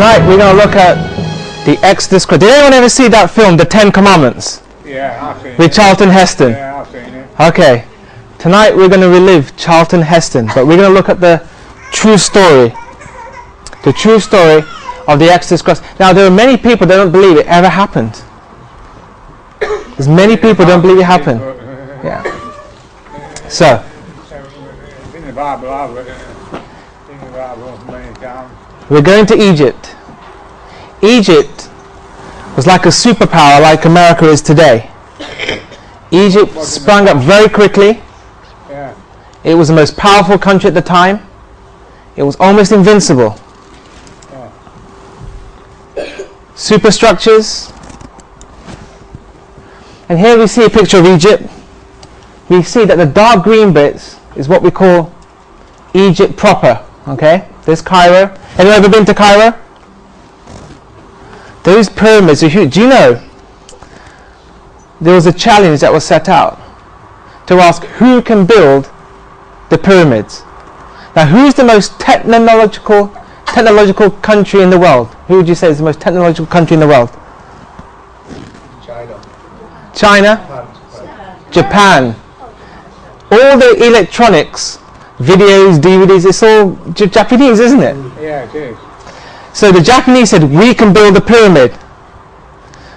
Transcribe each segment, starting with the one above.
Tonight we're going to look at the Exodus. Did anyone ever see that film, The Ten Commandments? Yeah, I've seen with it. Charlton Heston? Yeah, I've seen it. Okay. Tonight we're going to relive Charlton Heston, but we're going to look at the true story. The true story of the Exodus cross. Now there are many people that don't believe it ever happened. There's many people don't believe it happened. Yeah. So. It's in the Bible, I've read it. It's in the Bible many times. We're going to Egypt. Egypt was like a superpower like America is today. Egypt sprung up very quickly. Yeah. It was the most powerful country at the time. It was almost invincible. Superstructures. And here we see a picture of Egypt. We see that the dark green bits is what we call Egypt proper. Okay? There's Cairo. Anyone ever been to Cairo? Those pyramids are huge. Do you know there was a challenge that was set out to ask who can build the pyramids? Now, who's the most technological country in the world? Who would you say is the most technological country in the world? China? Japan. All the electronics, videos, DVDs, it's all Japanese, isn't it? Yeah, it is. So the Japanese said, we can build a pyramid.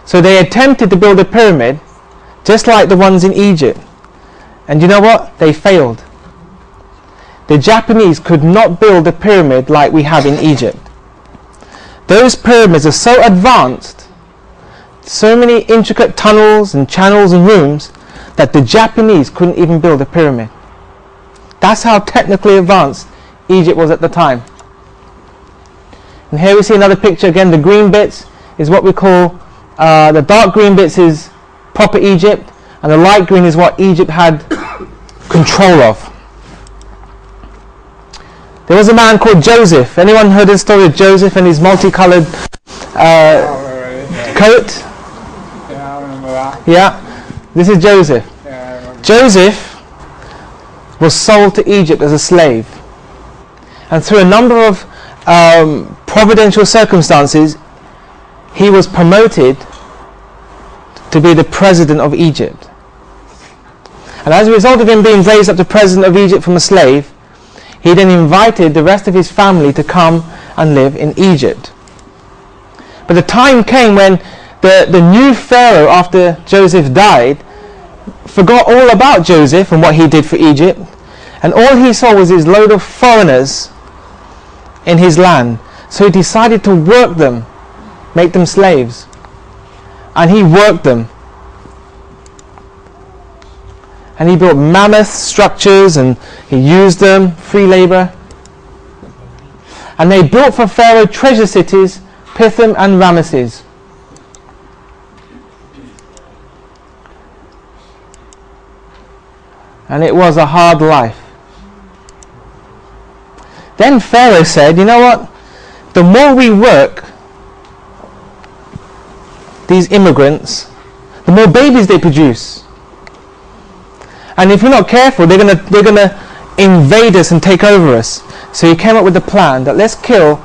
So they attempted to build a pyramid just like the ones in Egypt. And you know what? They failed. The Japanese could not build a pyramid like we have in Egypt. Those pyramids are so advanced, so many intricate tunnels and channels and rooms, that the Japanese couldn't even build a pyramid. That's how technically advanced Egypt was at the time. And here we see another picture again. The green bits is what we call, the dark green bits is proper Egypt, and the light green is what Egypt had control of. There was a man called Joseph. Anyone heard the story of Joseph and his multicolored coat? Yeah, I remember that. Yeah, this is Joseph. Yeah, I remember. Joseph was sold to Egypt as a slave, and through a number of providential circumstances, he was promoted to be the president of Egypt. And as a result of him being raised up to president of Egypt from a slave, he then invited the rest of his family to come and live in Egypt. But the time came when the new Pharaoh, after Joseph died, forgot all about Joseph and what he did for Egypt, and all he saw was his load of foreigners in his land. So he decided to work them, make them slaves. And he worked them. And he built mammoth structures and he used them, free labor. And they built for Pharaoh treasure cities, Pithom and Ramesses. And it was a hard life. Then Pharaoh said, you know what? The more we work these immigrants, the more babies they produce. And if we're not careful, they're gonna invade us and take over us. So he came up with the plan that let's kill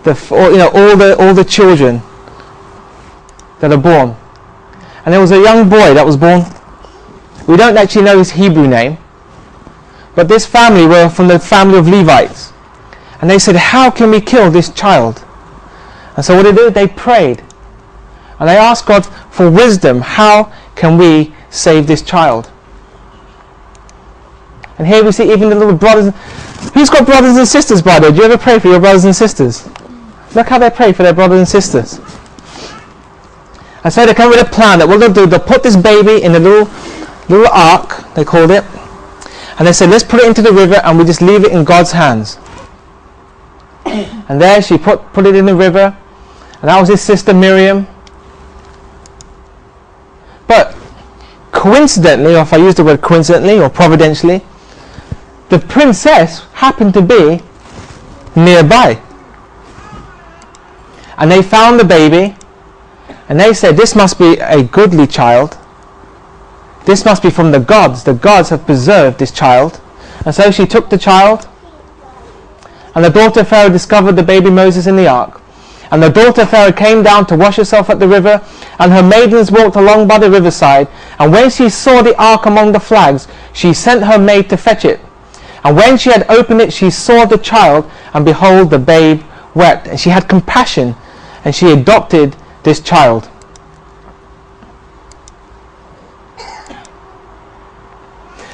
all the children that are born. And there was a young boy that was born. We don't actually know his Hebrew name, but this family were from the family of Levites. And they said, how can we kill this child? And so what they did, they prayed. And they asked God for wisdom. How can we save this child? And here we see even the little brothers. Who's got brothers and sisters, by the way? Do you ever pray for your brothers and sisters? Look how they pray for their brothers and sisters. And so they come with a plan that what they'll do, they'll put this baby in a little ark, they called it. And they said, let's put it into the river and we just leave it in God's hands. And there she put it in the river. And that was his sister Miriam. But coincidentally, or if I use the word coincidentally or providentially, the princess happened to be nearby. And they found the baby and they said, this must be a goodly child. This must be from the gods. The gods have preserved this child. And so she took the child, and the daughter of Pharaoh discovered the baby Moses in the ark. And the daughter of Pharaoh came down to wash herself at the river, and her maidens walked along by the riverside. And when she saw the ark among the flags, she sent her maid to fetch it. And when she had opened it, she saw the child, and behold, the babe wept. And she had compassion, and she adopted this child.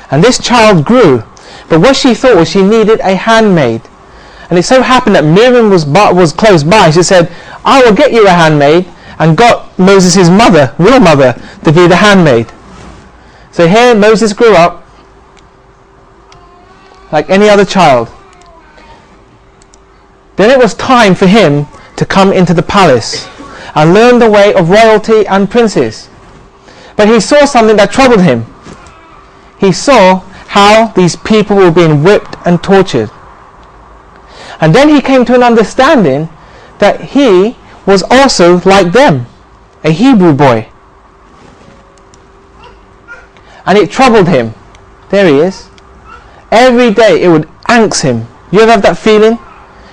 And this child grew, but what she thought was she needed a handmaid. And it so happened that Miriam was close by. She said, I will get you a handmaid, and got Moses' mother, real mother, to be the handmaid. So here Moses grew up like any other child. Then it was time for him to come into the palace and learn the way of royalty and princes. But he saw something that troubled him. He saw how these people were being whipped and tortured. And then he came to an understanding that he was also like them, a Hebrew boy. And it troubled him. There he is. Every day it would angst him. You ever have that feeling?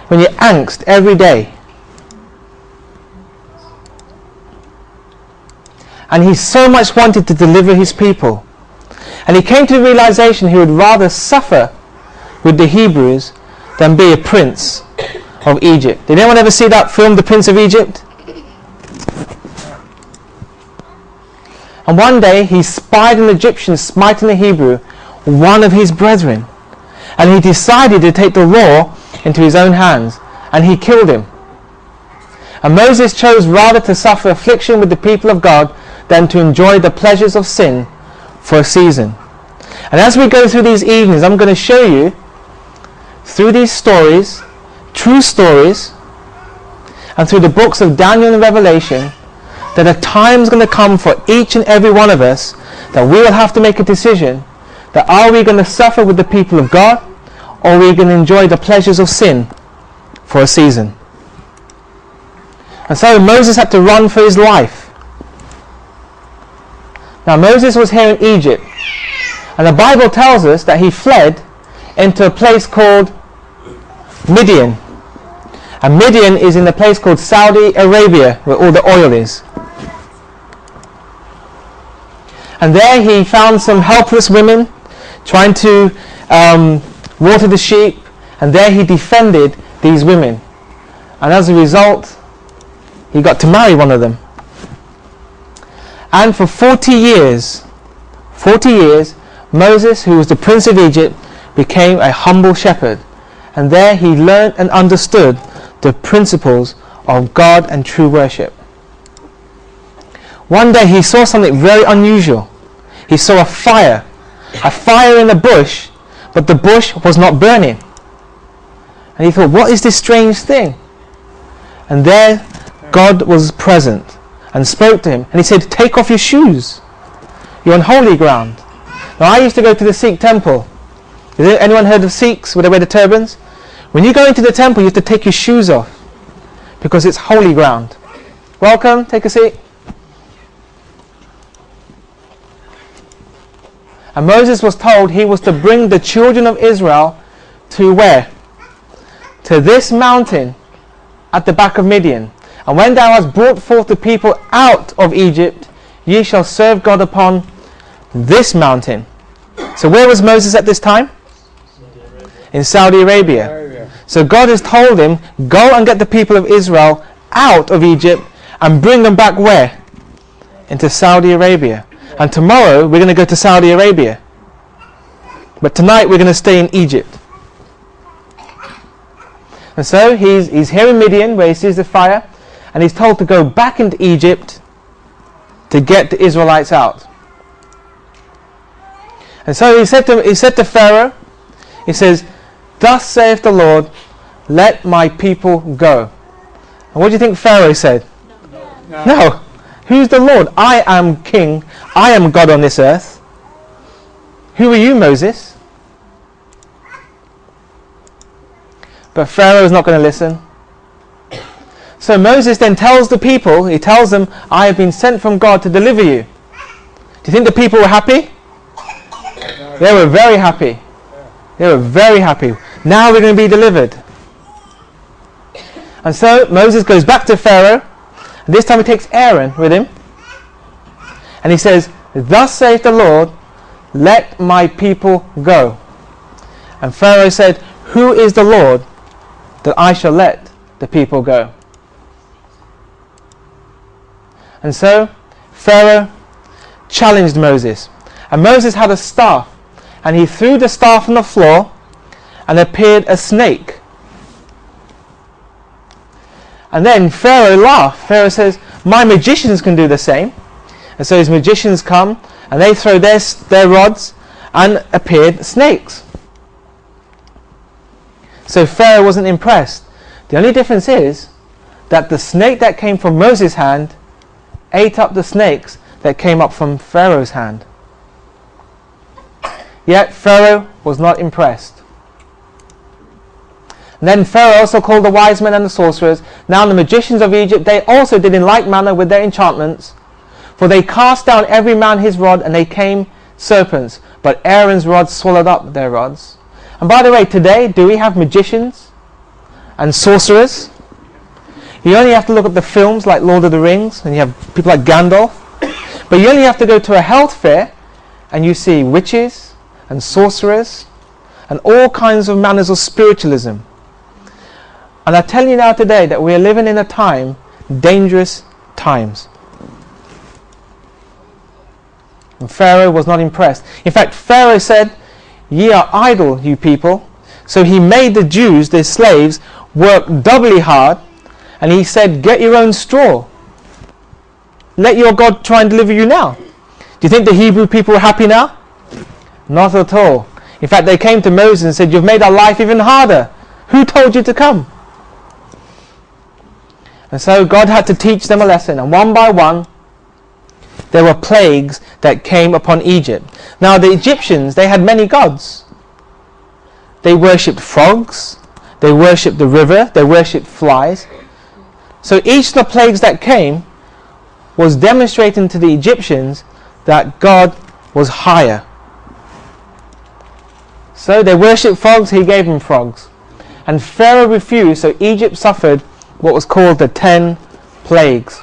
When you're angst every day. And he so much wanted to deliver his people. And he came to the realization he would rather suffer with the Hebrews than be a prince of Egypt. Did anyone ever see that film, The Prince of Egypt? And one day he spied an Egyptian smiting a Hebrew, one of his brethren. And he decided to take the law into his own hands, and he killed him. And Moses chose rather to suffer affliction with the people of God than to enjoy the pleasures of sin for a season. And as we go through these evenings, I'm going to show you through these stories, true stories, and through the books of Daniel and Revelation, that a time is going to come for each and every one of us that we will have to make a decision that are we going to suffer with the people of God, or are we going to enjoy the pleasures of sin for a season. And so Moses had to run for his life. Now Moses was here in Egypt, and the Bible tells us that he fled into a place called Midian. And Midian is in a place called Saudi Arabia, where all the oil is. And there he found some helpless women trying to water the sheep, and there he defended these women. And as a result, he got to marry one of them. And for 40 years, Moses, who was the prince of Egypt, became a humble shepherd. And there he learned and understood the principles of God and true worship. One day he saw something very unusual. He saw a fire in the bush, but the bush was not burning. And he thought, what is this strange thing? And there God was present and spoke to him. And he said, take off your shoes. You're on holy ground. Now I used to go to the Sikh temple. Has anyone heard of Sikhs where they wear the turbans? When you go into the temple, you have to take your shoes off because it's holy ground. Welcome, take a seat. And Moses was told he was to bring the children of Israel to where? To this mountain at the back of Midian. And when thou hast brought forth the people out of Egypt, ye shall serve God upon this mountain. So where was Moses at this time? In Saudi Arabia. So God has told him, go and get the people of Israel out of Egypt and bring them back where? Into Saudi Arabia. And tomorrow we're going to go to Saudi Arabia. But tonight we're going to stay in Egypt. And so he's here in Midian where he sees the fire, and he's told to go back into Egypt to get the Israelites out. And so he said to Pharaoh, he says, thus saith the Lord, let my people go. And what do you think Pharaoh said? No. Who's the Lord? I am king. I am God on this earth. Who are you, Moses? But Pharaoh is not going to listen. So Moses then tells the people, he tells them, I have been sent from God to deliver you. Do you think the people were happy? They were very happy. They were very happy. Now we're going to be delivered. And so Moses goes back to Pharaoh, and this time he takes Aaron with him, and he says, "Thus saith the Lord, let my people go." And Pharaoh said, "Who is the Lord that I shall let the people go?" And so Pharaoh challenged Moses, and Moses had a staff, and he threw the staff on the floor, and appeared a snake. And then Pharaoh laughed. Pharaoh says, "My magicians can do the same." And so his magicians come, and they throw their rods, and appeared snakes. So Pharaoh wasn't impressed. The only difference is that the snake that came from Moses' hand ate up the snakes that came up from Pharaoh's hand. Yet Pharaoh was not impressed. And then Pharaoh also called the wise men and the sorcerers. Now the magicians of Egypt, they also did in like manner with their enchantments. For they cast down every man his rod, and they came serpents. But Aaron's rod swallowed up their rods. And by the way, today, do we have magicians and sorcerers? You only have to look at the films like Lord of the Rings, and you have people like Gandalf. But you only have to go to a health fair, and you see witches and sorcerers and all kinds of manners of spiritualism. And I tell you now today that we are living in a time, dangerous times. And Pharaoh was not impressed. In fact, Pharaoh said, "Ye are idle, you people." So he made the Jews, the slaves, work doubly hard, and he said, "Get your own straw. Let your God try and deliver you now." Do you think the Hebrew people were happy now? Not at all. In fact, they came to Moses and said, "You've made our life even harder. Who told you to come?" And so God had to teach them a lesson, and one by one there were plagues that came upon Egypt. Now the Egyptians, they had many gods. They worshipped frogs, they worshipped the river, they worshipped flies. So each of the plagues that came was demonstrating to the Egyptians that God was higher. So they worshipped frogs, he gave them frogs. And Pharaoh refused, so Egypt suffered what was called the 10 plagues.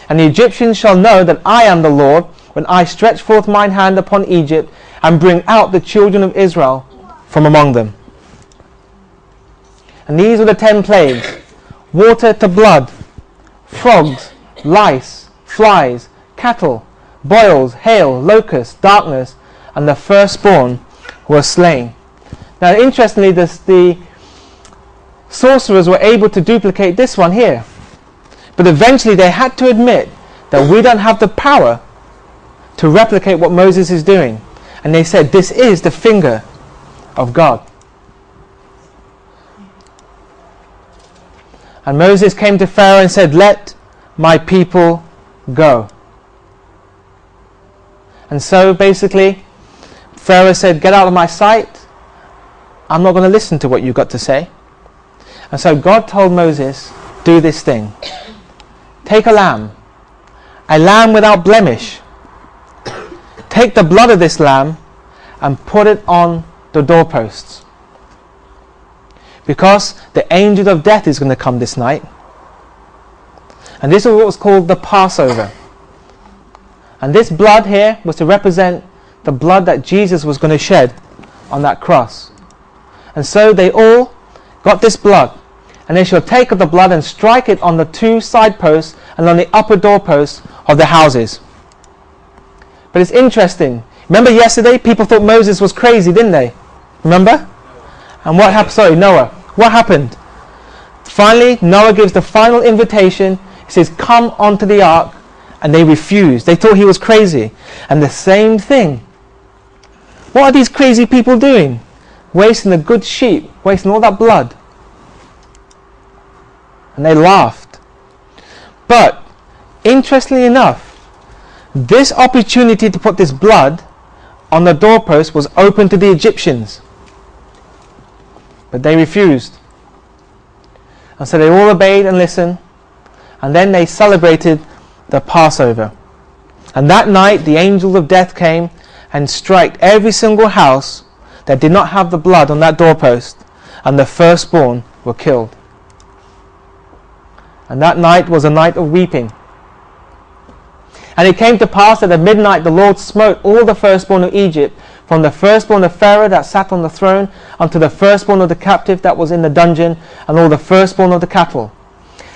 And the Egyptians shall know that I am the Lord, when I stretch forth mine hand upon Egypt, and bring out the children of Israel from among them. And these were the 10 plagues: water to blood, frogs, lice, flies, cattle, boils, hail, locusts, darkness, and the firstborn were slain. Now interestingly, the sorcerers were able to duplicate this one here. But eventually they had to admit that we don't have the power to replicate what Moses is doing. And they said, "This is the finger of God." And Moses came to Pharaoh and said, "Let my people go." And so basically Pharaoh said, "Get out of my sight. I'm not going to listen to what you've got to say." And so God told Moses, "Do this thing. Take a lamb without blemish. Take the blood of this lamb and put it on the doorposts. Because the angel of death is going to come this night." And this is what was called the Passover. And this blood here was to represent the blood that Jesus was going to shed on that cross. And so they all got this blood, and they shall take of the blood and strike it on the 2 side posts and on the upper doorposts of the houses. But it's interesting. Remember yesterday, people thought Moses was crazy, didn't they? Remember? And what happened? Sorry, Noah. What happened? Finally, Noah gives the final invitation. He says, "Come onto the ark." And they refused. They thought he was crazy. And the same thing. What are these crazy people doing? Wasting the good sheep, wasting all that blood. And they laughed. But interestingly enough, this opportunity to put this blood on the doorpost was open to the Egyptians. But they refused. And so they all obeyed and listened. And then they celebrated the Passover. And that night the angel of death came and struck every single house that did not have the blood on that doorpost, and the firstborn were killed. And that night was a night of weeping. And it came to pass that at midnight the Lord smote all the firstborn of Egypt, from the firstborn of Pharaoh that sat on the throne, unto the firstborn of the captive that was in the dungeon, and all the firstborn of the cattle.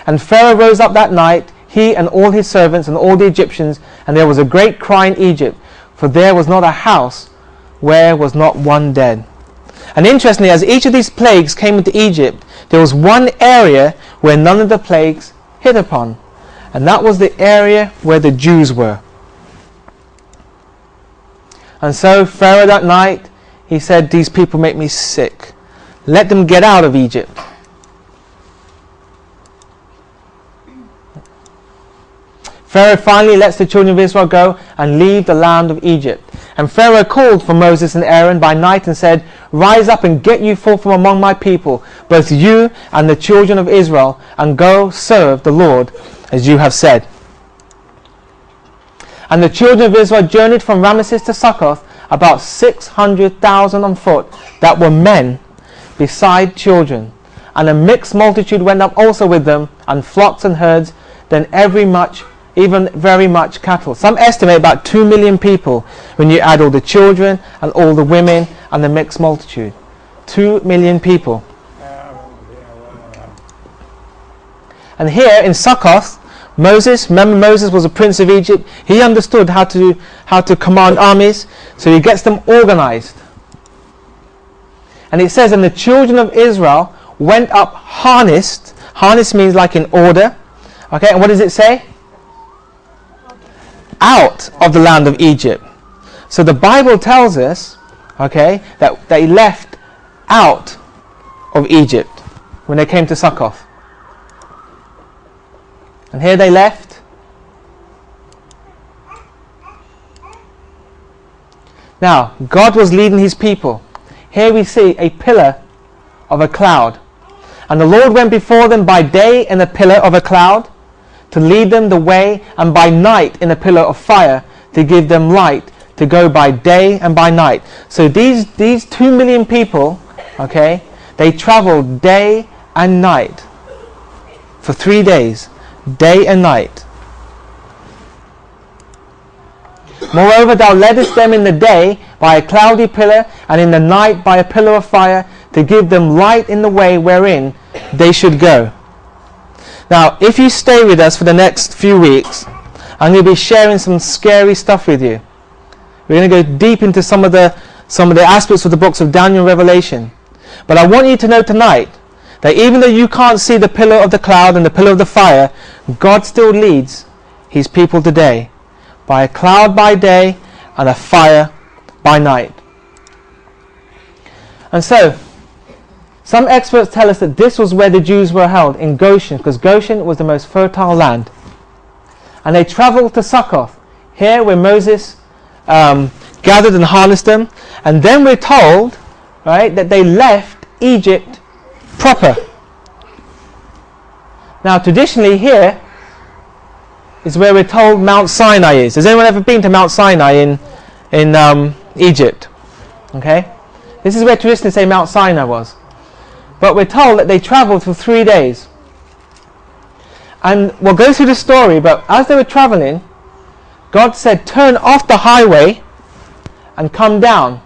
And Pharaoh rose up that night, he and all his servants and all the Egyptians, and there was a great cry in Egypt, for there was not a house where was not one dead. And interestingly, as each of these plagues came into Egypt, there was one area where none of the plagues hit upon. And that was the area where the Jews were. And so Pharaoh that night, he said, these people make me sick. Let them get out of Egypt. Pharaoh finally lets the children of Israel go and leave the land of Egypt. And Pharaoh called for Moses and Aaron by night and said, rise up and get you forth from among my people, both you and the children of Israel, and go serve the Lord as you have said. And the children of Israel journeyed from Ramesses to Succoth, about 600,000 on foot, that were men, beside children. And a mixed multitude went up also with them, and flocks and herds, then even very much cattle. Some estimate about 2 million people when you add all the children and all the women and the mixed multitude. 2 million people. And here in Succoth, Moses was a prince of Egypt. He understood how to command armies, so he gets them organized. And it says, and the children of Israel went up harnessed. Harnessed means like in order. Okay, and what does it say? Out of the land of Egypt. So the Bible tells us, okay, that they left out of Egypt when they came to Succoth. And here they left. Now, God was leading his people. Here we see a pillar of a cloud. And the Lord went before them by day in a pillar of a cloud to lead them the way, and by night in a pillar of fire to give them light to go by day and by night. So these 2 million people, okay, they traveled day and night for 3 days. Day and night. Moreover, thou leddest them in the day by a cloudy pillar, and in the night by a pillar of fire, to give them light in the way wherein they should go. Now, if you stay with us for the next few weeks, I'm going to be sharing some scary stuff with you. We're going to go deep into some of the aspects of the books of Daniel and Revelation. But I want you to know tonight that even though you can't see the pillar of the cloud and the pillar of the fire, God still leads his people today by a cloud by day and a fire by night. And so, some experts tell us that this was where the Jews were held, in Goshen, because Goshen was the most fertile land. And they traveled to Succoth, here where Moses gathered and harnessed them. And then we're told, right, that they left Egypt proper. Now traditionally here is where we're told Mount Sinai is. Has anyone ever been to Mount Sinai in Egypt? Okay, this is where traditionally say Mount Sinai was. But we're told that they traveled for 3 days. And we'll go through the story, but as they were traveling, God said, turn off the highway and come down.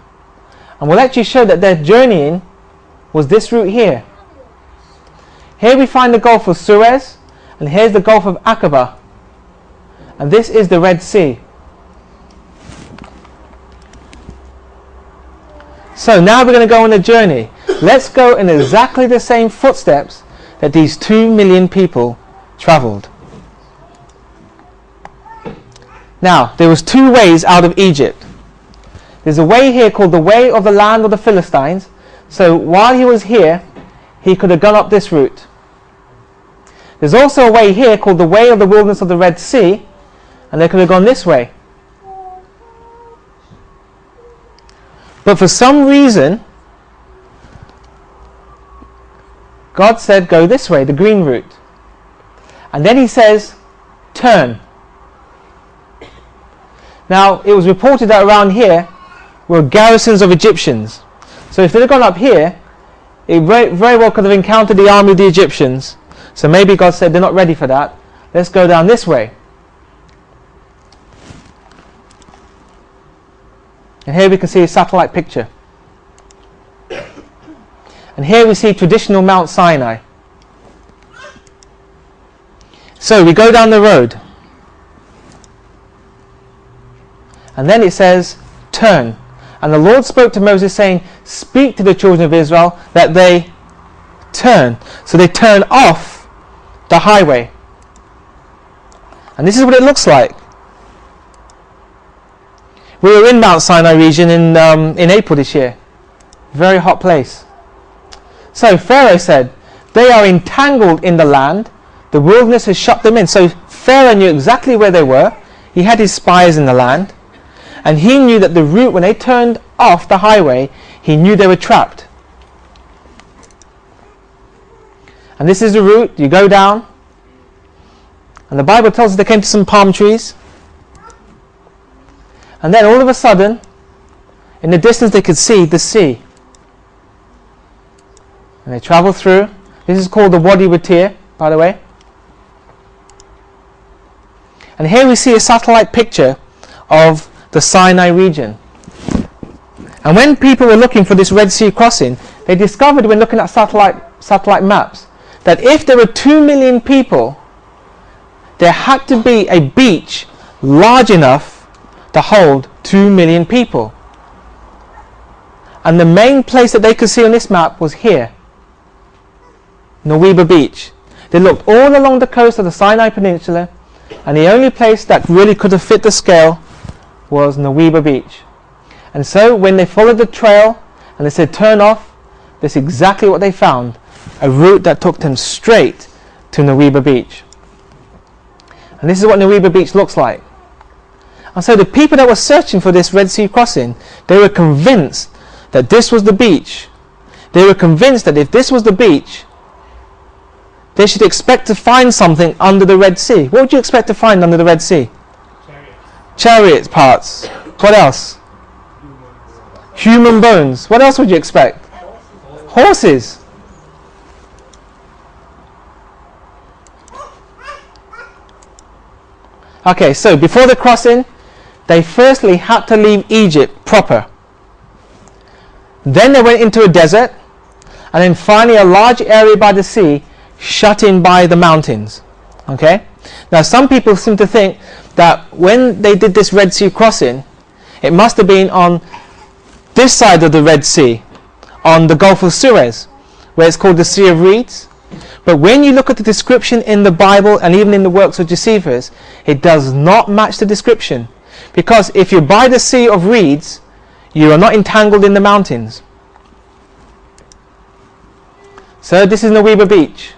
And we'll actually show that their journeying was this route here. Here we find the Gulf of Suez, and here's the Gulf of Aqaba. And this is the Red Sea. So now we're going to go on a journey. Let's go in exactly the same footsteps that these 2 million people traveled. Now, there was 2 ways out of Egypt. There's a way here called the way of the land of the Philistines. So while he was here, he could have gone up this route. There's also a way here called the way of the wilderness of the Red Sea, and they could have gone this way. But for some reason, God said go this way, the green route. And then he says, turn. Now, it was reported that around here were garrisons of Egyptians. So if they'd have gone up here, it very well could have encountered the army of the Egyptians. So maybe God said, they're not ready for that. Let's go down this way. And here we can see a satellite picture. And here we see traditional Mount Sinai. So we go down the road. And then it says, turn. And the Lord spoke to Moses saying, speak to the children of Israel that they turn. So they turn off the highway. And this is what it looks like. We were in Mount Sinai region in April this year. Very hot place. So Pharaoh said, they are entangled in the land. The wilderness has shut them in. So Pharaoh knew exactly where they were. He had his spies in the land. And he knew that the route, when they turned off the highway, he knew they were trapped. And this is the route. You go down. And the Bible tells us they came to some palm trees. And then all of a sudden, in the distance they could see the sea. And they travel through. This is called the Wadi Watir, by the way. And here we see a satellite picture of the Sinai region. And when people were looking for this Red Sea crossing, they discovered when looking at satellite maps that if there were 2 million people, there had to be a beach large enough to hold 2 million people. And the main place that they could see on this map was here, Nuweiba Beach. They looked all along the coast of the Sinai Peninsula, and the only place that really could have fit the scale was Nuweiba Beach. And so when they followed the trail and they said turn off, that's exactly what they found, a route that took them straight to Nuweiba Beach. And this is what Nuweiba Beach looks like. And so the people that were searching for this Red Sea crossing, they were convinced that this was the beach. They were convinced that if this was the beach, they should expect to find something under the Red Sea. What would you expect to find under the Red Sea? Chariots parts. What else? Human bones. What else would you expect? Horses. Okay, so before the crossing, they firstly had to leave Egypt proper. Then they went into a desert, and then finally a large area by the sea shut in by the mountains. Okay? Now some people seem to think that when they did this Red Sea crossing, it must have been on this side of the Red Sea, on the Gulf of Suez, where it's called the Sea of Reeds. But when you look at the description in the Bible and even in the works of Josephus, it does not match the description. Because if you're by the Sea of Reeds, you are not entangled in the mountains. So this is Nuweiba Beach.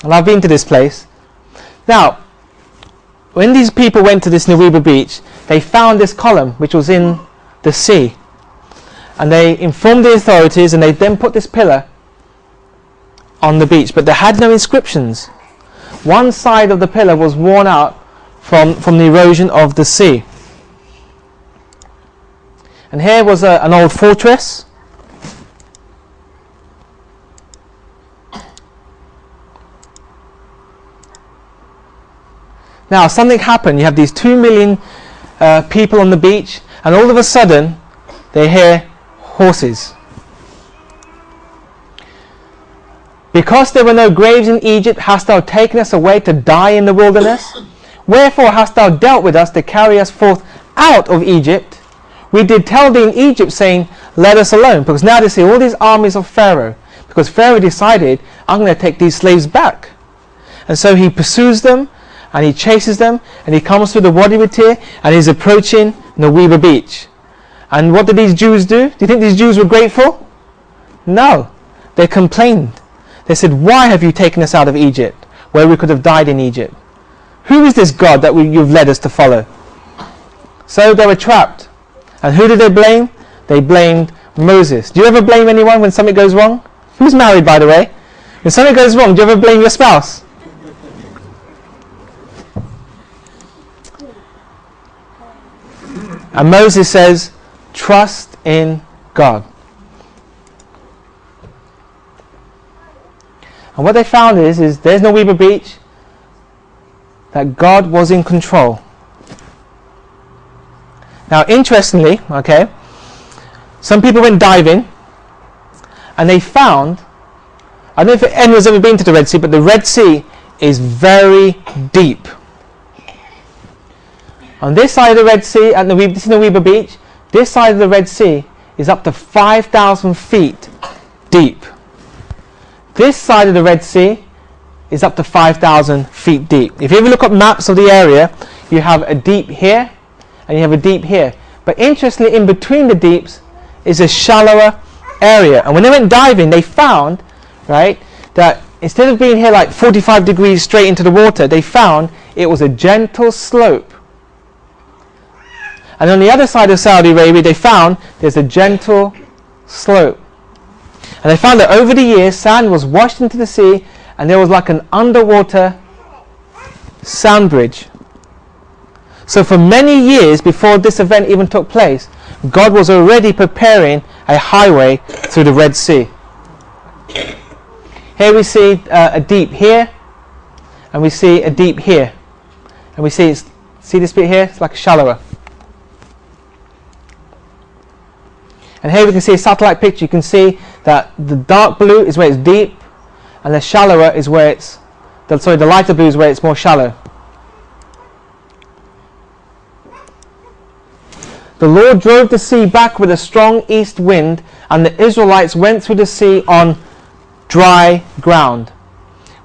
And I've been to this place. Now, when these people went to this Nuweiba Beach, they found this column which was in the sea. And they informed the authorities, and they then put this pillar on the beach. But they had no inscriptions. One side of the pillar was worn out from the erosion of the sea. And here was an old fortress. Now something happened. You have these 2 million people on the beach, and all of a sudden they hear horses. Because there were no graves in Egypt, hast thou taken us away to die in the wilderness? Wherefore hast thou dealt with us to carry us forth out of Egypt? We did tell thee in Egypt, saying, let us alone. Because now they see all these armies of Pharaoh. Because Pharaoh decided, I'm going to take these slaves back. And so he pursues them, and he chases them, and he comes through the Wadi Watir, and he's approaching Nuweiba Beach. And what did these Jews do? Do you think these Jews were grateful? No. They complained. They said, why have you taken us out of Egypt, where we could have died in Egypt? Who is this God that you've led us to follow? So they were trapped. And who did they blame? They blamed Moses. Do you ever blame anyone when something goes wrong? Who's married, by the way? When something goes wrong, do you ever blame your spouse? And Moses says, trust in God. And what they found is there's no Weber Beach, that God was in control. Now, interestingly, okay, some people went diving, and they found, I don't know if anyone's ever been to the Red Sea, but the Red Sea is very deep. On this side of the Red Sea, this is the Weber Beach, this side of the Red Sea is up to 5,000 feet deep. This side of the Red Sea is up to 5,000 feet deep. If you ever look up maps of the area, you have a deep here and you have a deep here. But interestingly, in between the deeps is a shallower area. And when they went diving, they found, right, that instead of being here like 45 degrees straight into the water, they found it was a gentle slope. And on the other side of Saudi Arabia, they found there's a gentle slope. And they found that over the years, sand was washed into the sea, and there was like an underwater sand bridge. So for many years before this event even took place, God was already preparing a highway through the Red Sea. Here we see a deep here, and we see a deep here. And we see this bit here? It's like a shallower. And here we can see a satellite picture. You can see that the dark blue is where it's deep, and the shallower is where it's, the lighter blue is where it's more shallow. The Lord drove the sea back with a strong east wind, and the Israelites went through the sea on dry ground,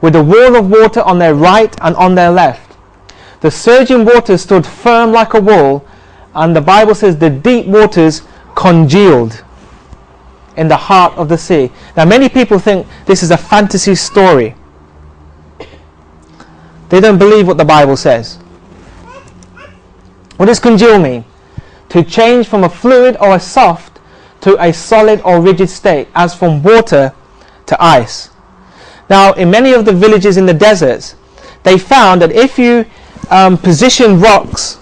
with a wall of water on their right and on their left. The surging waters stood firm like a wall, and the Bible says the deep waters congealed in the heart of the sea. Now many people think this is a fantasy story. They don't believe what the Bible says. What does congeal mean? To change from a fluid or a soft to a solid or rigid state, as from water to ice. Now in many of the villages in the deserts, they found that if you position rocks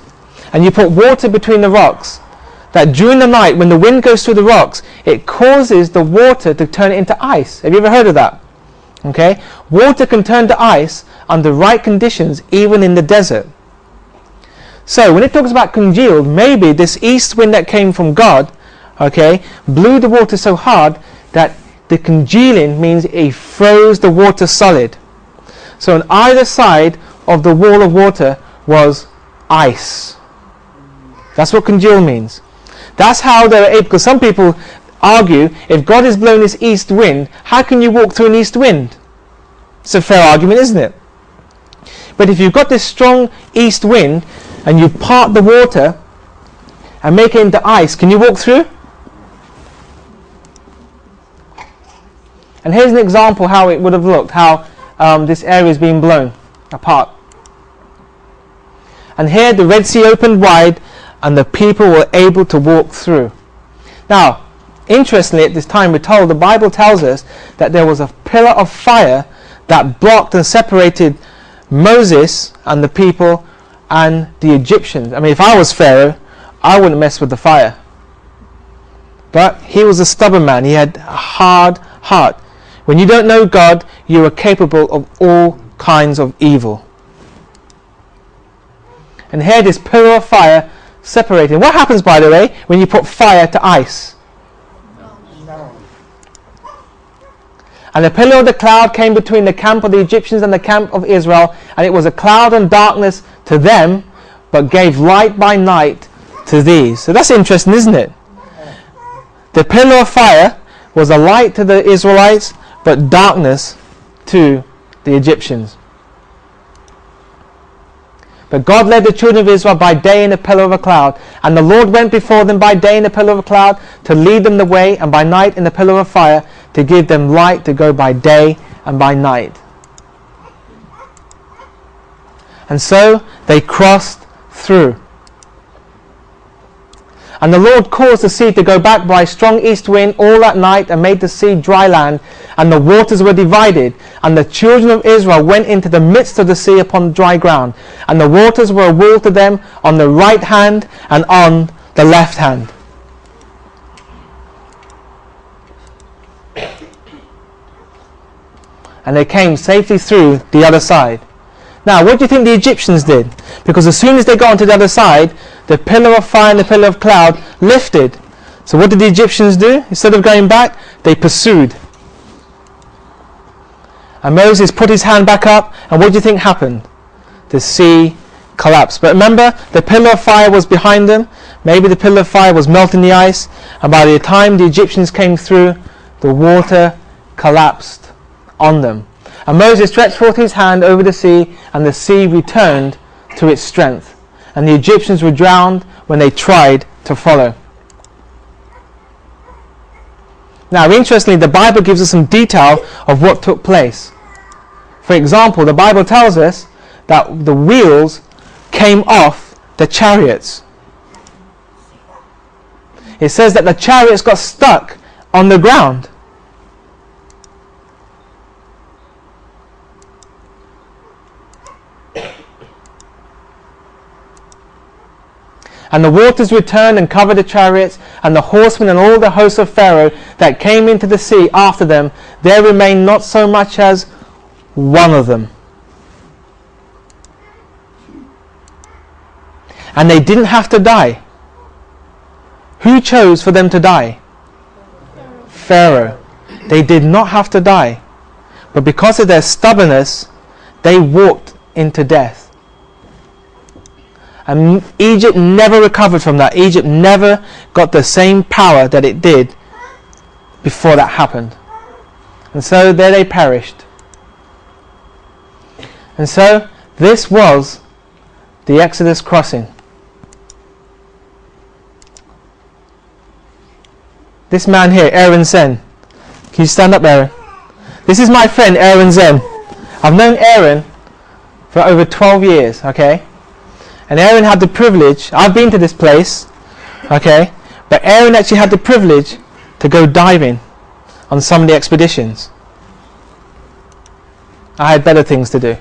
and you put water between the rocks, that during the night when the wind goes through the rocks, it causes the water to turn into ice. Have you ever heard of that? Okay, water can turn to ice under right conditions, even in the desert. So when it talks about congealed, maybe this east wind that came from God, okay, blew the water so hard that the congealing means it froze the water solid. So on either side of the wall of water was ice. That's what congeal means. That's how they were able, because some people argue, if God is blowing this east wind, how can you walk through an east wind? It's a fair argument, isn't it? But if you've got this strong east wind, and you part the water, and make it into ice, can you walk through? And here's an example how it would have looked, how this area is being blown apart. And here the Red Sea opened wide, and the people were able to walk through. Now, interestingly, at this time we're told, the Bible tells us that there was a pillar of fire that blocked and separated Moses and the people and the Egyptians. I mean, if I was Pharaoh, I wouldn't mess with the fire. But he was a stubborn man. He had a hard heart. When you don't know God, you are capable of all kinds of evil. And here this pillar of fire separated. What happens, by the way, when you put fire to ice? And the pillar of the cloud came between the camp of the Egyptians and the camp of Israel, and it was a cloud and darkness to them, but gave light by night to these. So that's interesting, isn't it? The pillar of fire was a light to the Israelites, but darkness to the Egyptians. But God led the children of Israel by day in a pillar of a cloud, and the Lord went before them by day in a pillar of a cloud to lead them the way, and by night in the pillar of fire to give them light to go by day and by night. And so they crossed through. And the Lord caused the sea to go back by a strong east wind all that night, and made the sea dry land, and the waters were divided, and the children of Israel went into the midst of the sea upon dry ground, and the waters were a wall to them on the right hand and on the left hand. and they came safely through the other side. Now, what do you think the Egyptians did? Because as soon as they got onto the other side, the pillar of fire and the pillar of cloud lifted. So what did the Egyptians do? Instead of going back, they pursued. And Moses put his hand back up, and what do you think happened? The sea collapsed. But remember, the pillar of fire was behind them. Maybe the pillar of fire was melting the ice, and by the time the Egyptians came through, the water collapsed on them. And Moses stretched forth his hand over the sea, and the sea returned to its strength. And the Egyptians were drowned when they tried to follow. Now, interestingly, the Bible gives us some detail of what took place. For example, the Bible tells us that the wheels came off the chariots. It says that the chariots got stuck on the ground. And the waters returned and covered the chariots, and the horsemen and all the hosts of Pharaoh that came into the sea after them, there remained not so much as one of them. And they didn't have to die. Who chose for them to die? Pharaoh. They did not have to die. But because of their stubbornness, they walked into death. And Egypt never recovered from that. Egypt never got the same power that it did before that happened. And so there they perished. And so this was the Exodus crossing. This man here, Aaron Zen. Can you stand up, Aaron? This is my friend, Aaron Zen. I've known Aaron for over 12 years, okay? And Aaron had the privilege, I've been to this place, okay? But Aaron actually had the privilege to go diving on some of the expeditions. I had better things to do.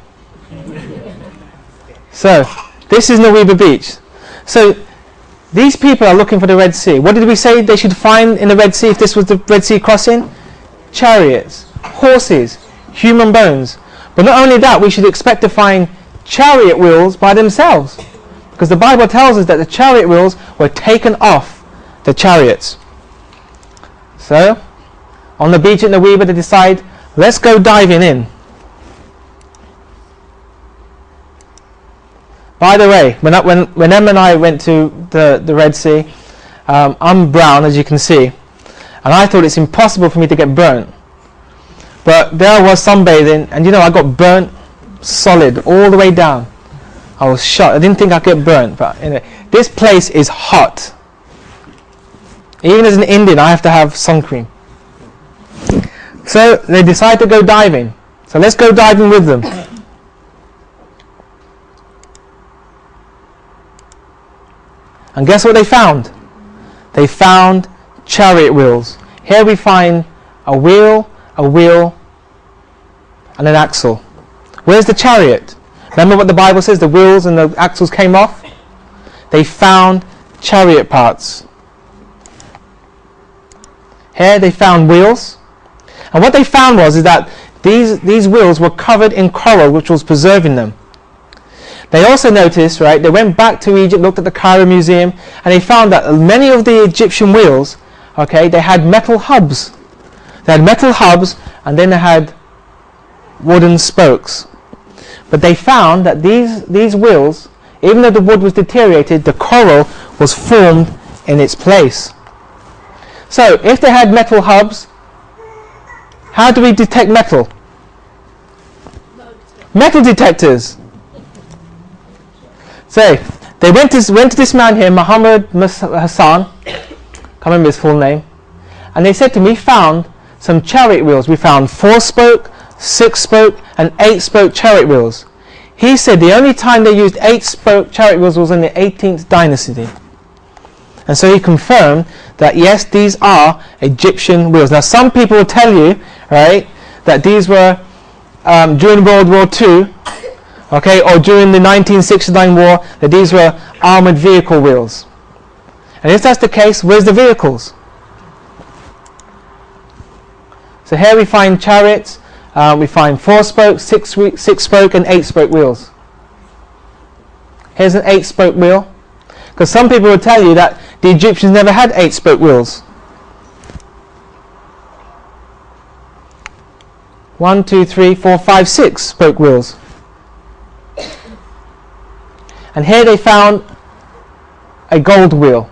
So, this is Nuweiba Beach. So, these people are looking for the Red Sea. What did we say they should find in the Red Sea if this was the Red Sea crossing? Chariots, horses, human bones. But not only that, we should expect to find chariot wheels by themselves. Because the Bible tells us that the chariot wheels were taken off the chariots. So, on the beach at Nuweiba, they decide, let's go diving in. By the way, when Emma and I went to the Red Sea, I'm brown, as you can see, and I thought it's impossible for me to get burnt. But there I was sunbathing, and I got burnt solid all the way down. I was shocked. I didn't think I'd get burnt, but anyway, this place is hot. Even as an Indian, I have to have sun cream. So they decide to go diving. So let's go diving with them. And guess what they found? They found chariot wheels. Here we find a wheel, and an axle. Where's the chariot? Remember what the Bible says, the wheels and the axles came off? They found chariot parts. Here they found wheels. And what they found is that these wheels were covered in coral, which was preserving them. They also noticed, right, they went back to Egypt, looked at the Cairo Museum, and they found that many of the Egyptian wheels, okay, they had metal hubs. They had metal hubs, and then they had wooden spokes. But they found that these wheels, even though the wood was deteriorated, the coral was formed in its place. So, if they had metal hubs, how do we detect metal? Metal detectors. So, they went to this man here, Muhammad Hassan, can't remember his full name, and they said to me, we found some chariot wheels. We found 4-spoke, 6-spoke, and 8-spoke chariot wheels. He said the only time they used 8-spoke chariot wheels was in the 18th dynasty. And so he confirmed that yes, these are Egyptian wheels. Now some people will tell you, right, that these were during World War II, okay, or during the 1969 war, that these were armored vehicle wheels. And if that's the case, where's the vehicles? So here we find chariots, we find 4-spoke, 6-spoke and 8-spoke wheels. Here's an 8-spoke wheel, because some people will tell you that the Egyptians never had 8-spoke wheels. 1, 2, 3, 4, 5, 6-spoke wheels. And here they found a gold wheel.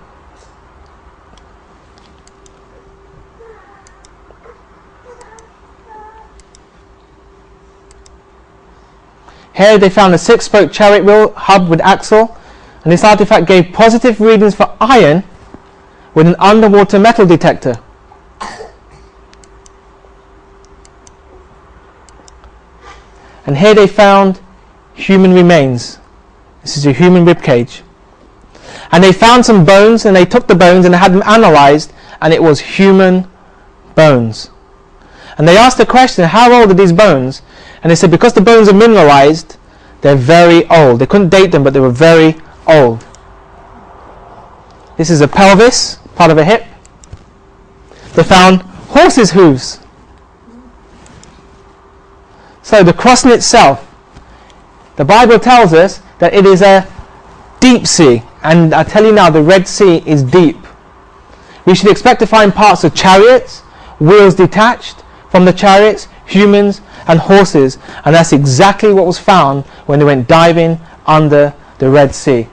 Here they found a 6-spoke chariot wheel hub with axle, and this artifact gave positive readings for iron with an underwater metal detector. And here they found human remains. This is a human rib cage. And they found some bones, and they took the bones and they had them analysed, and it was human bones. And they asked the question, how old are these bones? And they said because the bones are mineralised, they're very old. They couldn't date them, but they were very old. This is a pelvis, part of a hip. They found horses' hooves. So the crossing itself, the Bible tells us that it is a deep sea. And I tell you now, the Red Sea is deep. We should expect to find parts of chariots, wheels detached from the chariots, humans and horses, and that's exactly what was found when they went diving under the Red Sea.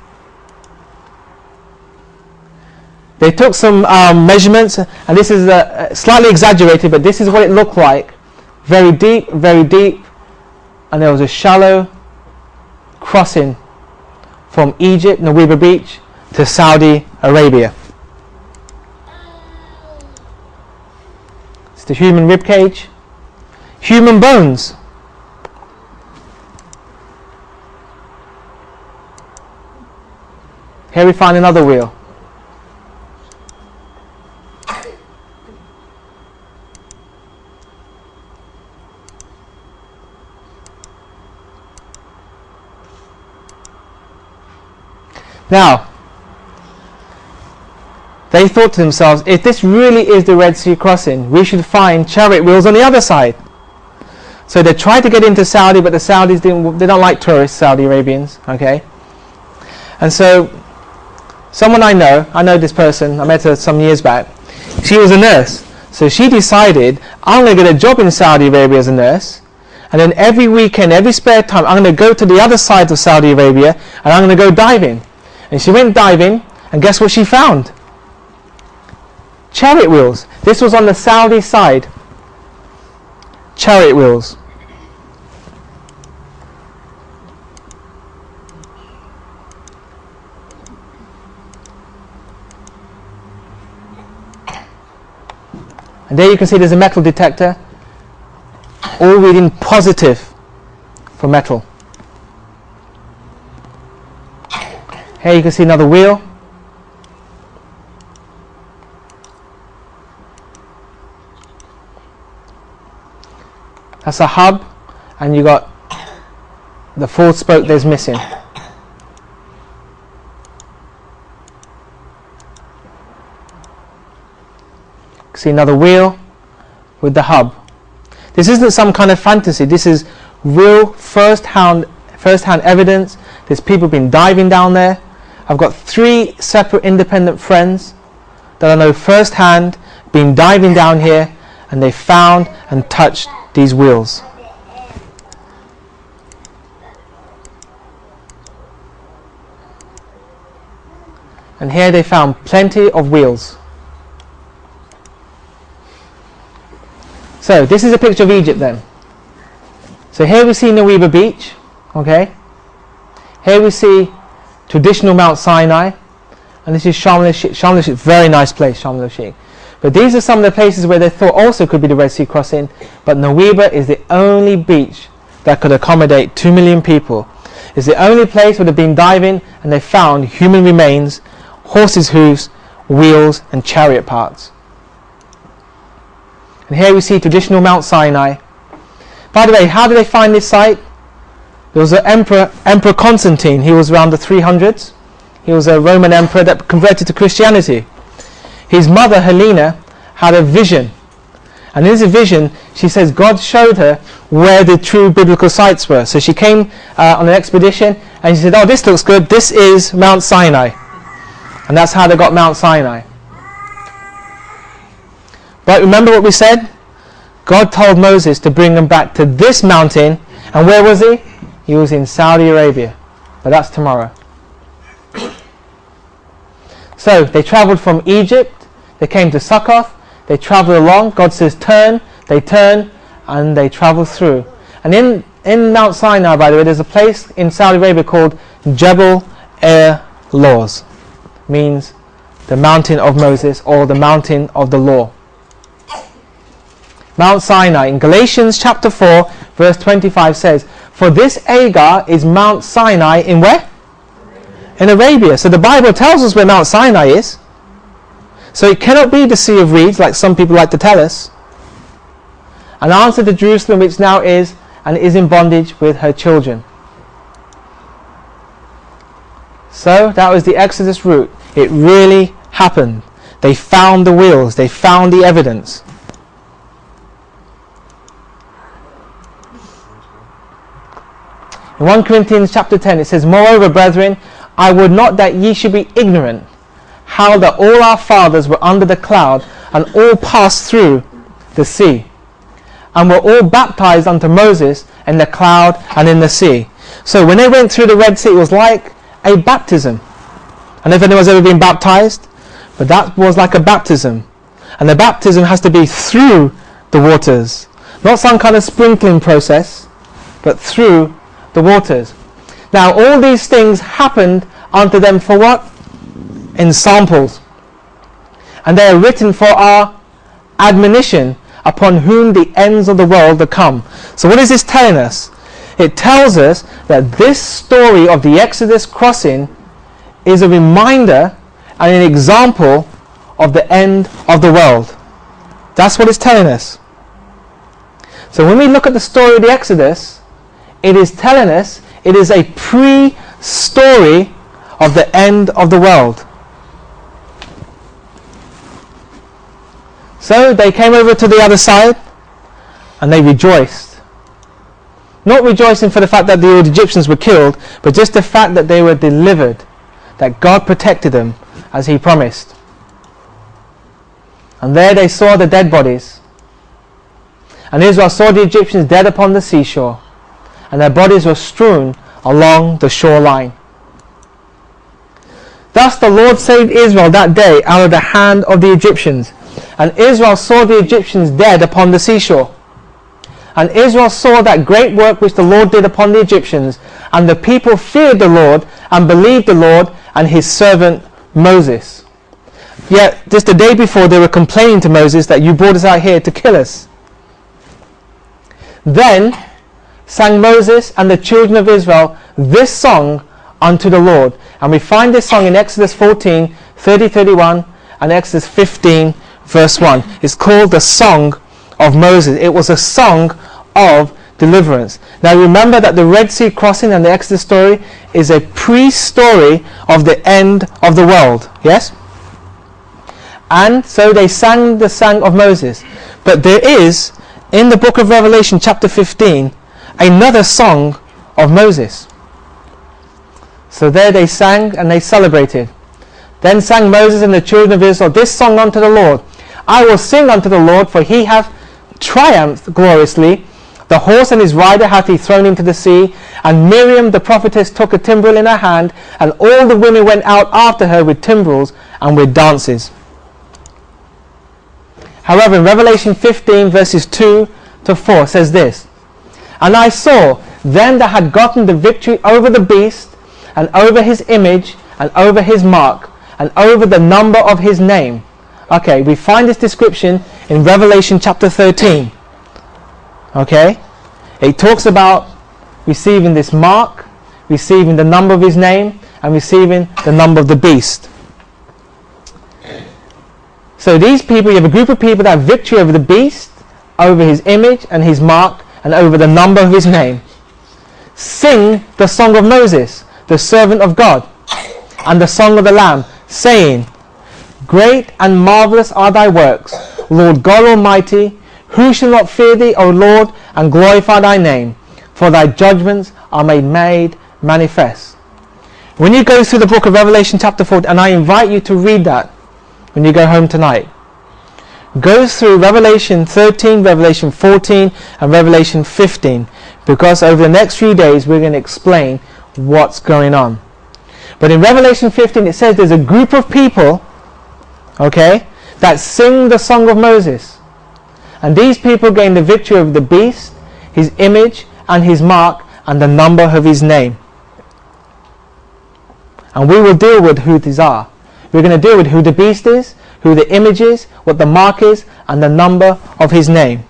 They took some measurements, and this is slightly exaggerated, but this is what it looked like. Very deep, and there was a shallow crossing from Egypt, Nuweiba Beach, to Saudi Arabia. It's the human rib cage. Human bones. Here we find another wheel. Now, they thought to themselves, if this really is the Red Sea crossing, we should find chariot wheels on the other side. So they tried to get into Saudi, but the Saudis they don't like tourists, Saudi Arabians, okay? And so, someone I know this person, I met her some years back, she was a nurse. So she decided, I'm going to get a job in Saudi Arabia as a nurse, and then every weekend, every spare time, I'm going to go to the other side of Saudi Arabia, and I'm going to go diving. And she went diving, and guess what she found? Chariot wheels. This was on the Saudi side. Chariot wheels. And there you can see there's a metal detector, all reading positive for metal. Here you can see another wheel. That's a hub, and you got the 4th spoke there's missing. See another wheel with the hub. This isn't some kind of fantasy. This is real first-hand evidence. There's people been diving down there. I've got 3 separate independent friends that I know firsthand been diving down here, and they found and touched these wheels. And here they found plenty of wheels. So this is a picture of Egypt then. So here we see Nuweiba Beach, okay? Here we see traditional Mount Sinai, and this is Sharm el-Sheikh. Sharm el-Sheikh, very nice place, Sharm el-Sheikh. But these are some of the places where they thought also could be the Red Sea crossing, but Nuweiba is the only beach that could accommodate 2 million people. It's the only place where they've been diving and they found human remains, horses' hooves, wheels and chariot parts. And here we see traditional Mount Sinai. By the way, how did they find this site? There was an Emperor Constantine. He was around the 300s. He was a Roman emperor that converted to Christianity. His mother Helena had a vision, And in this vision, she says God showed her where the true biblical sites were. So she came on an expedition and she said, oh, this looks good. This is Mount Sinai. And that's how they got Mount Sinai. But remember what we said? God told Moses to bring them back to this mountain. And where was he? He was in Saudi Arabia. But that's tomorrow. So they traveled from Egypt. They came to Succoth. They traveled along. God says turn. They turn and they travel through. And in Mount Sinai, by the way, there's a place in Saudi Arabia called Jebel Laws. Means the mountain of Moses or the mountain of the law. Mount Sinai. In Galatians chapter 4 verse 25 says, for this Agar is Mount Sinai in where? In Arabia. So the Bible tells us where Mount Sinai is. So it cannot be the Sea of Reeds like some people like to tell us. And answer to Jerusalem, which now is and is in bondage with her children. So that was the Exodus route. It really happened. They found the wheels. They found the evidence. In 1 Corinthians chapter 10 it says, moreover, brethren, I would not that ye should be ignorant how that all our fathers were under the cloud and all passed through the sea and were all baptized unto Moses in the cloud and in the sea. So when they went through the Red Sea, it was like a baptism. I don't know if anyone's ever been baptized, but that was like a baptism. And the baptism has to be through the waters. Not some kind of sprinkling process, but through the waters. Now all these things happened unto them for what? In samples. And they are written for our admonition, upon whom the ends of the world are come. So what is this telling us? It tells us that this story of the Exodus crossing is a reminder and an example of the end of the world. That's what it's telling us. So when we look at the story of the Exodus, it is telling us it is a pre-story of the end of the world. So they came over to the other side and they rejoiced. Not rejoicing for the fact that the old Egyptians were killed, but just the fact that they were delivered, that God protected them as he promised. And there they saw the dead bodies. And Israel saw the Egyptians dead upon the seashore, and their bodies were strewn along the shoreline. Thus the Lord saved Israel that day out of the hand of the Egyptians. And Israel saw the Egyptians dead upon the seashore. And Israel saw that great work which the Lord did upon the Egyptians. And the people feared the Lord and believed the Lord and his servant Moses. Yet just the day before they were complaining to Moses that you brought us out here to kill us. Then sang Moses and the children of Israel this song unto the Lord. And we find this song in Exodus 14, 30, 31 and Exodus 15, verse 1. It's called the Song of Moses. It was a song of deliverance. Now remember that the Red Sea crossing and the Exodus story is a pre-story of the end of the world. Yes? And so they sang the song of Moses. But there is, in the book of Revelation chapter 15, another song of Moses. So there they sang and they celebrated. Then sang Moses and the children of Israel this song unto the Lord. I will sing unto the Lord, for he hath triumphed gloriously. The horse and his rider hath he thrown into the sea. And Miriam the prophetess took a timbrel in her hand, and all the women went out after her with timbrels and with dances. However, in Revelation 15 verses 2 to 4 says this. And I saw them that had gotten the victory over the beast, and over his image, and over his mark, and over the number of his name. Okay, we find this description in Revelation chapter 13. Okay, it talks about receiving this mark, receiving the number of his name, and receiving the number of the beast. So these people, you have a group of people that have victory over the beast, over his image and his mark, and over the number of his name. Sing the song of Moses, the servant of God, and the song of the Lamb, saying, Great and marvelous are thy works, Lord God Almighty, Who shall not fear thee, O Lord, and glorify thy name? For thy judgments are made manifest. When you go through the book of Revelation chapter 4, and I invite you to read that when you go home tonight, go through Revelation 13, Revelation 14, and Revelation 15, because over the next few days we're going to explain what's going on. But in Revelation 15 it says there's a group of people, okay, that sing the song of Moses. And these people gain the victory over the beast, his image, and his mark, and the number of his name. And we will deal with who these are. We're going to deal with who the beast is, who the image is, what the mark is, and the number of his name.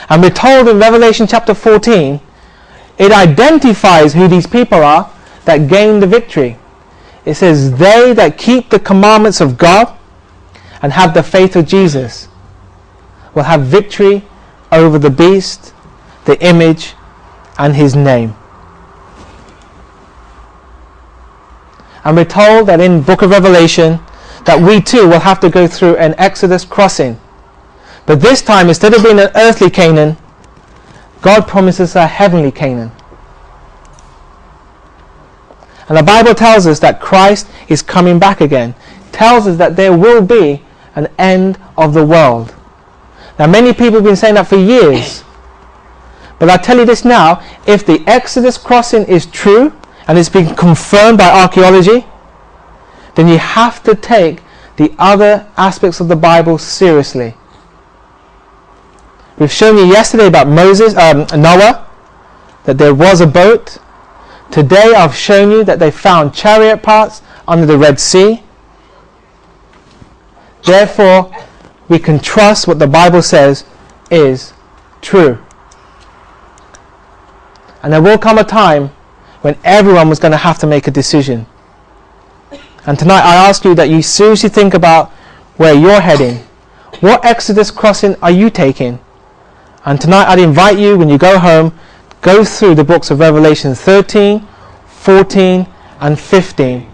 And we're told in Revelation chapter 14, it identifies who these people are that gain the victory. It says, they that keep the commandments of God and have the faith of Jesus will have victory over the beast, the image, and his name. And we're told that in the book of Revelation that we too will have to go through an Exodus crossing. But this time, instead of being an earthly Canaan, God promises a heavenly Canaan. And the Bible tells us that Christ is coming back again. It tells us that there will be an end of the world. Now many people have been saying that for years. But I tell you this now, if the Exodus crossing is true, and it's been confirmed by archaeology, then you have to take the other aspects of the Bible seriously. We've shown you yesterday about Noah, that there was a boat. Today I've shown you that they found chariot parts under the Red Sea. Therefore, we can trust what the Bible says is true. And there will come a time when everyone was going to have to make a decision. And tonight I ask you that you seriously think about where you're heading. What Exodus crossing are you taking? And tonight I'd invite you, when you go home, go through the books of Revelation 13, 14, and 15